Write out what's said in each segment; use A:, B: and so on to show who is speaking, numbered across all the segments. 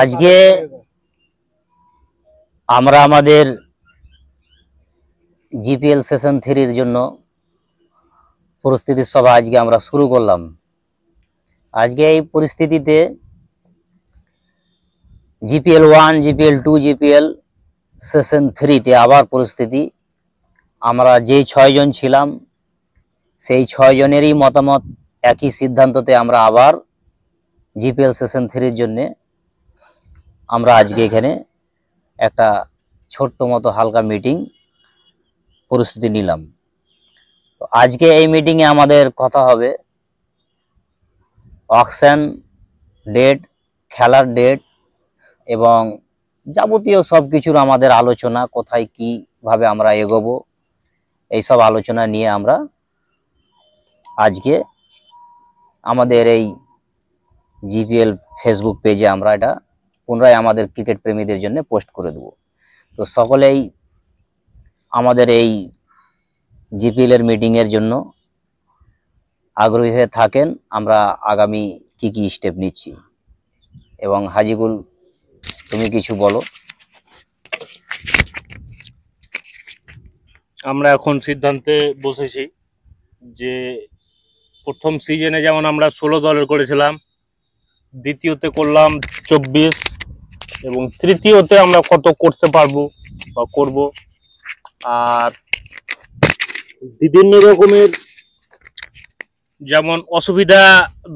A: আজকে আমরা আমাদের জিপিএল সেশন 3 এর জন্য পরিস্থিতি সভা আজকে আমরা শুরু করলাম। আজকে এই পরিস্থিতিতে জিপিএল 1, জিপিএল 2, জিপিএল সেশন 3 তে আবার পরিস্থিতি আমরা যেই 6 জন ছিলাম সেই 6 জনেরই মতামত একই সিদ্ধান্ততে আমরা আবার জিপিএল সেশন 3 এর জন্য আমরা আজকে এখানে একটা ছোট্ট মতো হালকা মিটিং পরিস্থিতি নিলাম। তো আজকে এই মিটিংয়ে আমাদের কথা হবে অকশন ডেট, খেলার ডেট এবং যাবতীয় সব কিছুর আমাদের আলোচনা, কোথায় কিভাবে আমরা এগোবো এই সব আলোচনা নিয়ে আমরা আজকে আমাদের এই জিপিএল ফেসবুক পেজে আমরা এটা পুনরায় আমাদের ক্রিকেট প্রেমীদের জন্য পোস্ট করে দেব। তো সকলেই আমাদের এই জিপিএল এর মিটিং এর জন্য আগ্রহী হয়ে থাকেন। আমরা আগামী কি কি স্টেপ নিচ্ছি এবং হাজিগুল তুমি কিছু বলো।
B: আমরা এখন সিদ্ধান্তে বসেছি যে প্রথম সিজনে যেমন আমরা 16 দলের করেছিলাম, দ্বিতীয়তে করলাম 24 এবং তৃতীয়তে আমরা কত করতে পারবো বা করব। আর বিভিন্ন রকমের যেমন অসুবিধা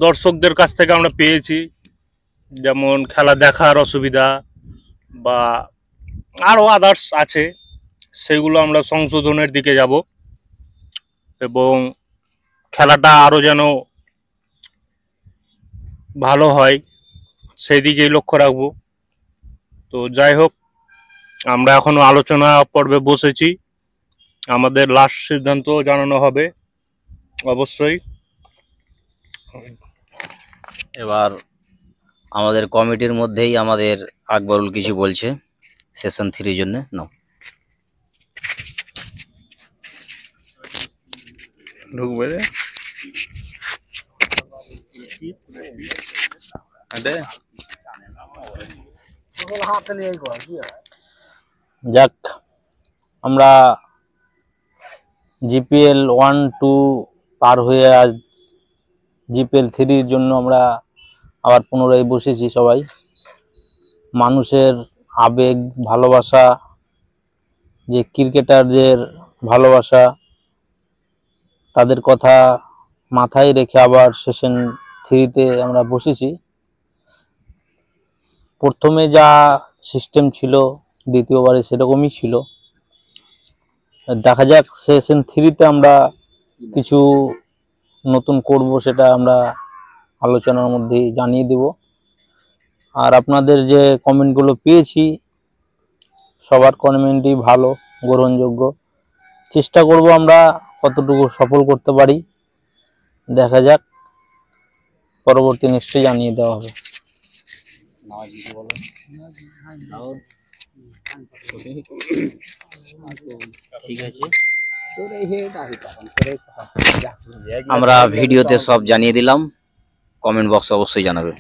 B: দর্শকদের কাছ থেকে আমরা পেয়েছি, যেমন খেলা দেখার অসুবিধা বা আরও আদার্স আছে, সেগুলো আমরা সংশোধনের দিকে যাব এবং খেলাটা আরও যেন ভালো হয় সেই দিকেই লক্ষ্য রাখবো। তো যাই হোক, আমরা এখনো আলোচনা পর্বে বসেছি, আমাদের লাস্ট সিদ্ধান্ত জানানো হবে অবশ্যই।
A: এবার আমাদের কমিটির মধ্যেই আমাদের আকবরুল কিছু বলছে সেশন 3 এর জন্য। নাও
B: ঢুকবে রে
C: যাক, আমরা জিপিএল 1, 2 পার হয়ে আজ জিপিএল 3 এর জন্য আমরা আবার পুনরায় বসেছি। সবাই মানুষের আবেগ, ভালোবাসা, যে ক্রিকেটারদের ভালোবাসা, তাদের কথা মাথায় রেখে আবার সেশন 3 তে আমরা বসেছি। প্রথমে যা সিস্টেম ছিল দ্বিতীয়বারে সেরকমই ছিল। দেখা যাক সেশন 3 তে আমরা কিছু নতুন করব, সেটা আমরা আলোচনার মধ্যে জানিয়ে দেব। আর আপনাদের যে কমেন্টগুলো পেয়েছি সবার কমেন্টই ভালো, গ্রহণযোগ্য। চেষ্টা করব আমরা কতটুকু সফল করতে পারি, দেখা যাক, পরবর্তী নিশ্চয়ই জানিয়ে দেওয়া হবে।
A: ঠিক আছে, আমরা ভিডিওতে সব জানিয়ে দিলাম, কমেন্ট বক্সে অবশ্যই জানাবে।